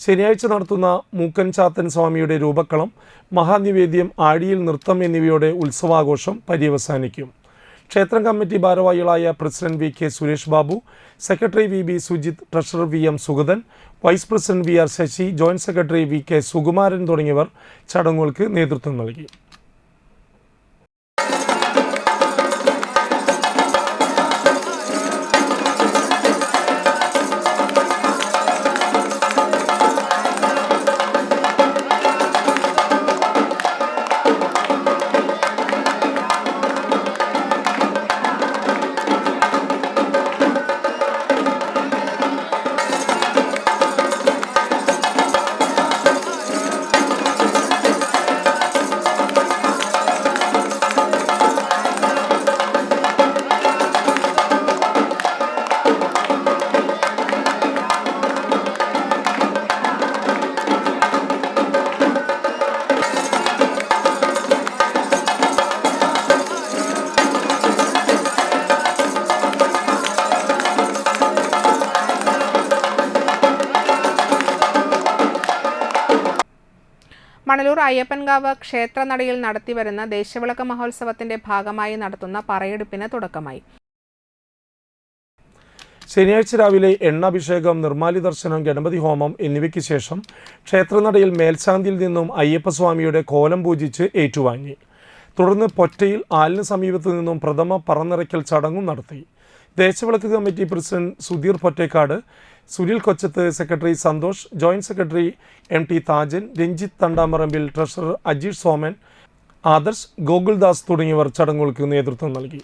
ശനിയാഴ്ച നടത്തുന്ന മൂക്കൻ ചാത്തൻ സ്വാമിയുടെ രൂപക്കളം, മഹാനിവേദ്യം, ആഴിയിൽ നൃത്തം എന്നിവയോടെ ഉത്സവാഘോഷം പര്യവസാനിക്കും. ക്ഷേത്രം കമ്മിറ്റി ഭാരവാഹികളായ president V K Suresh Babu, secretary V B Sujith, treasurer V M Sugathan, vice president V R Sasi, joint secretary V K Sukumaran തുടങ്ങിയവർ ചടങ്ങുകൾക്ക് നേതൃത്വം നൽകി. മണലൂർ അയ്യപ്പൻകാവ് ക്ഷേത്രനടയിൽ നടത്തിവരുന്ന ദേശവിളക്ക് മഹോത്സവത്തിന്റെ ഭാഗമായി നടത്തുന്ന പറയെടുപ്പിന് തുടക്കമായി. ശനിയാഴ്ച രാവിലെ എണ്ണാഭിഷേകം, നിർമ്മാല്യ ദർശനം, ഗണപതി ഹോമം എന്നിവയ്ക്ക് ശേഷം ക്ഷേത്രനടയിൽ മേൽശാന്തിയിൽ നിന്നും അയ്യപ്പസ്വാമിയുടെ കോലം പൂജിച്ച് ഏറ്റുവാങ്ങി. തുടർന്ന് പൊറ്റയിൽ ആലിന് സമീപത്തു നിന്നും പ്രഥമ പറന്നിറയ്ക്കൽ ചടങ്ങും നടത്തി. ദേശവിളക്ക് committee president Sudheer Pottekkad, Sunil Kochath, secretary Santhosh, joint secretary M T Thajan, Ranjith Thandamarambil, treasurer Ajeesh Soman, Adarsh, Gokuldas തുടങ്ങിയവർ ചടങ്ങുകൾക്ക് നേതൃത്വം നൽകി.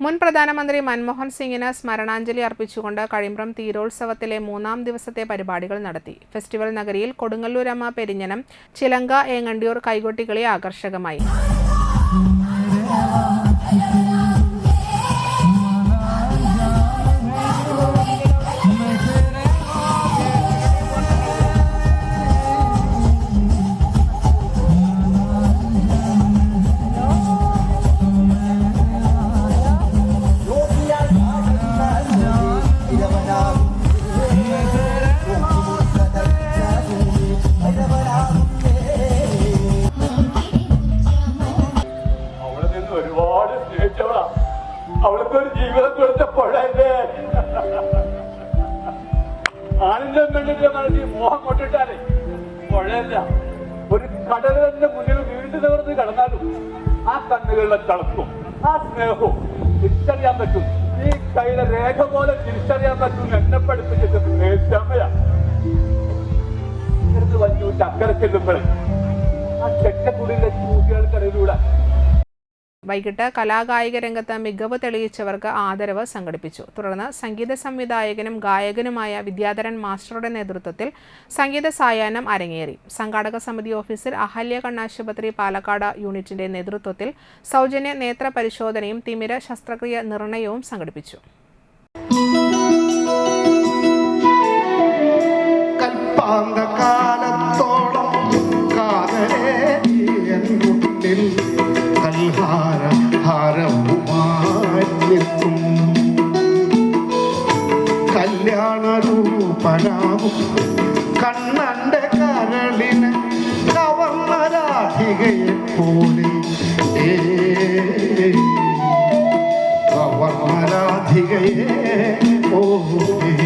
മുൻ പ്രധാനമന്ത്രി മൻമോഹൻ സിംഗിന് സ്മരണാഞ്ജലി അർപ്പിച്ചുകൊണ്ട് കഴിമ്പ്രം തീരോത്സവത്തിലെ 3-ാം ദിവസത്തെ പരിപാടികൾ നടത്തി. ഫെസ്റ്റിവൽ നഗരിയിൽ കൊടുങ്ങല്ലൂരമ്മ പെരിഞ്ഞനം, ചിലങ്ക, ഏങ്ങണ്ടിയൂർ കൈകൊട്ടിക്കളി ആകർഷകമായി. അവൾക്ക് ഒരു ജീവിതം കൊടുത്തപ്പോഴേ ആണിന്റെ പെണ്ണിന്റെ മനസ്സിൽ മോഹം കൊണ്ടിട്ടാലേ പുഴയല്ല ഒരു കടലിന്റെ മുന്നിൽ വീണ്ടും നിവർന്ന് കടന്നാലും ആ കണ്ണുകളിലെ തളർത്തും ആ സ്നേഹവും തിരിച്ചറിയാൻ പറ്റും. ഈ കയ്യിലെ രേഖ പോലെ തിരിച്ചറിയാൻ പറ്റും. എന്നെ പഠിപ്പിച്ചിട്ട് ക്ഷമയാണ്. വഞ്ചൂട്ട് അക്കരെ ചെല്ലുമ്പോഴേ ആ ചെറ്റക്കുടിയിലെ ചൂട്ടുകൾക്കിടയിലൂടെ വൈകിട്ട് കലാകായിക രംഗത്ത് മികവ് തെളിയിച്ചവർക്ക് ആദരവ് സംഘടിപ്പിച്ചു. തുടർന്ന് സംഗീത സംവിധായകനും ഗായകനുമായ വിദ്യാധരൻ മാസ്റ്ററുടെ നേതൃത്വത്തിൽ സംഗീത സായാഹ്നം അരങ്ങേറി. സംഘാടക സമിതി ഓഫീസിൽ അഹല്യ കണ്ണാശുപത്രി പാലക്കാട് യൂണിറ്റിന്റെ നേതൃത്വത്തിൽ സൗജന്യ നേത്ര പരിശോധനയും തിമിര ശസ്ത്രക്രിയ നിർണയവും സംഘടിപ്പിച്ചു. കല്യാണരൂപനാകും കണ്ണന്റെ കരളിന് കവർണരാധികയെ പോലെ കവർണരാധികയെ പോലെ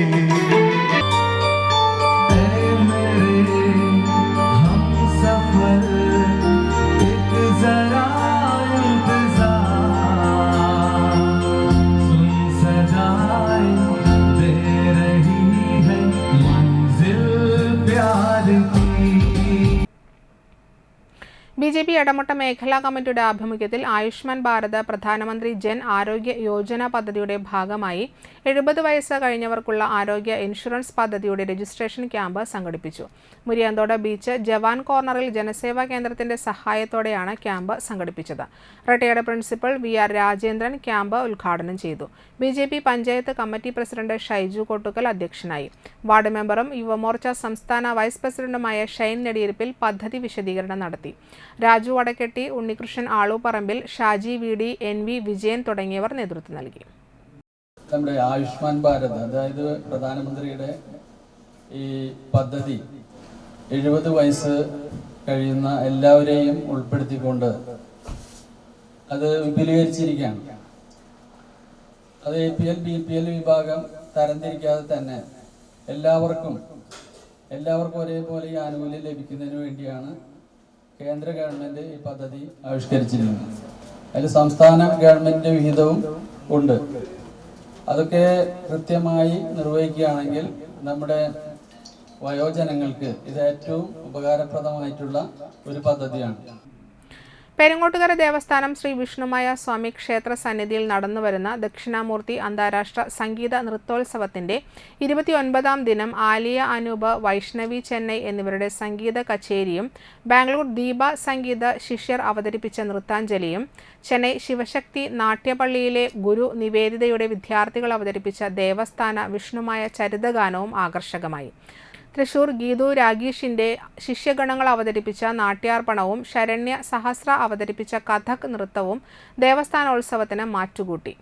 BJP എടമുട്ട മേഖലാ കമ്മിറ്റിയുടെ ആഭിമുഖ്യത്തിൽ ആയുഷ്മാൻ ഭാരത് പ്രധാനമന്ത്രി ജൻ ആരോഗ്യ യോജന പദ്ധതിയുടെ ഭാഗമായി 70 വയസ്സ് കഴിഞ്ഞവർക്കുള്ള ആരോഗ്യ ഇൻഷുറൻസ് പദ്ധതിയുടെ രജിസ്ട്രേഷൻ ക്യാമ്പ് സംഘടിപ്പിച്ചു. മുരിയാന്തോട് ബീച്ച് ജവാൻ കോർണറിൽ ജനസേവാ കേന്ദ്രത്തിന്റെ സഹായത്തോടെയാണ് ക്യാമ്പ് സംഘടിപ്പിച്ചത്. Retired principal VR Rajendran camp ഉദ്ഘാടനം ചെയ്തു. BJP panchayat committee president Shaiju Kottukkal അധ്യക്ഷനായി. വാർഡ് മെമ്പറും യുവമോർച്ച സംസ്ഥാന വൈസ് പ്രസിഡന്റുമായ ഷൈൻ നെടിയിരിപ്പിൽ പദ്ധതി വിശദീകരണം നടത്തി. രാജു വടക്കെട്ടി, ഉണ്ണികൃഷ്ണൻ ആളൂപ്പറമ്പിൽ, ഷാജി VD, NV വിജയൻ തുടങ്ങിയവർ നേതൃത്വം നൽകി. നമ്മുടെ ആയുഷ്മാൻ ഭാരത്, അതായത് പ്രധാനമന്ത്രിയുടെ ഈ പദ്ധതി 70 വയസ്സ് കഴിയുന്ന എല്ലാവരെയും ഉൾപ്പെടുത്തിക്കൊണ്ട് അത് വിപുലീകരിച്ചിരിക്കുകയാണ്. അത് APL, BPL വിഭാഗം തരംതിരിക്കാതെ തന്നെ എല്ലാവർക്കും ഒരേപോലെ ഈ ആനുകൂല്യം ലഭിക്കുന്നതിന് വേണ്ടിയാണ് കേന്ദ്ര ഗവൺമെന്റ് ഈ പദ്ധതി ആവിഷ്കരിച്ചിരിക്കുന്നത്. അതിൽ സംസ്ഥാന ഗവൺമെന്റിന്റെ വിഹിതവും ഉണ്ട്. അതൊക്കെ കൃത്യമായി നിർവഹിക്കുകയാണെങ്കിൽ നമ്മുടെ വയോജനങ്ങൾക്ക് ഇത് ഏറ്റവും ഉപകാരപ്രദമായിട്ടുള്ള ഒരു പദ്ധതിയാണ്. പെരിങ്ങോട്ടുകര ദേവസ്ഥാനം ശ്രീ വിഷ്ണുമായ സ്വാമി ക്ഷേത്ര സന്നിധിയിൽ നടന്നുവരുന്ന ദക്ഷിണാമൂർത്തി അന്താരാഷ്ട്ര സംഗീത നൃത്തോത്സവത്തിന്റെ 29ാം ദിനം ആലിയ അനൂപ്, വൈഷ്ണവി ചെന്നൈ എന്നിവരുടെ സംഗീത കച്ചേരിയും ബാംഗ്ലൂർ ദീപ സംഗീത ശിഷ്യർ അവതരിപ്പിച്ച നൃത്താഞ്ജലിയും ചെന്നൈ ശിവശക്തി നാട്യപള്ളിയിലെ ഗുരു നിവേദിതയുടെ വിദ്യാർത്ഥികൾ അവതരിപ്പിച്ച ദേവസ്ഥാന വിഷ്ണുമായ ചരിതഗാനവും ആകർഷകമായി. തൃശൂർ ഗീതു രാഗീഷിന്റെ ശിഷ്യഗണങ്ങൾ അവതരിപ്പിച്ച നാട്യാർപ്പണവും ശരണ്യ സഹസ്ര അവതരിപ്പിച്ച കഥക് നൃത്തവും ദേവസ്ഥാനോത്സവത്തിന് മാറ്റുകൂട്ടി.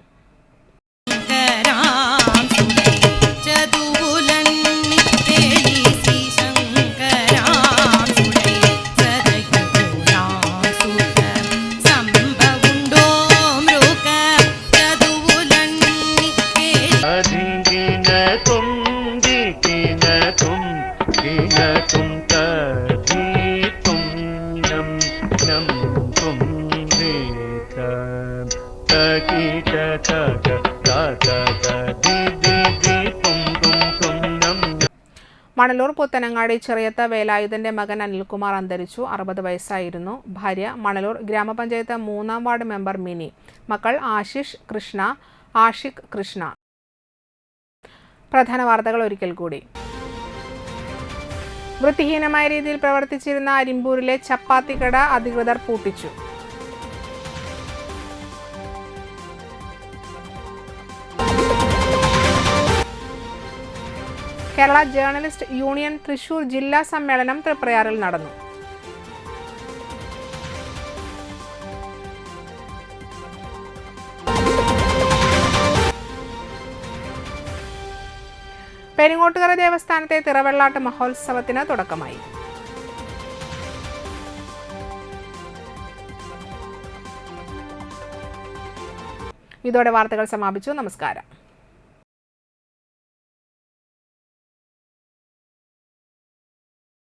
മണലൂർ പുത്തനങ്ങാടി ചെറിയത്ത് വേലായുധന്റെ മകൻ അനിൽകുമാർ അന്തരിച്ചു. 60 വയസ്സായിരുന്നു. ഭാര്യ മണലൂർ ഗ്രാമപഞ്ചായത്ത് 3-ാം വാർഡ് മെമ്പർ മിനി. മക്കൾ ആശിഷ് കൃഷ്ണ, ആഷിഖ് കൃഷ്ണ. പ്രധാന വാർത്തകൾ ഒരിക്കൽ കൂടി. വൃത്തിഹീനമായ രീതിയിൽ പ്രവർത്തിച്ചിരുന്ന അരിമ്പൂരിലെ ചപ്പാത്തി കട അധികൃതർ പൂട്ടിച്ചു. കേരള ജേർണലിസ്റ്റ് യൂണിയൻ തൃശൂർ ജില്ലാ സമ്മേളനം തൃപ്രയാറിൽ നടന്നു. പെരിങ്ങോട്ടുകര ദേവസ്ഥാനത്തെ തിറവെള്ളാട്ട് മഹോത്സവത്തിന് തുടക്കമായി. ഇതോടെ വാർത്തകൾ സമാപിച്ചു. നമസ്കാരം.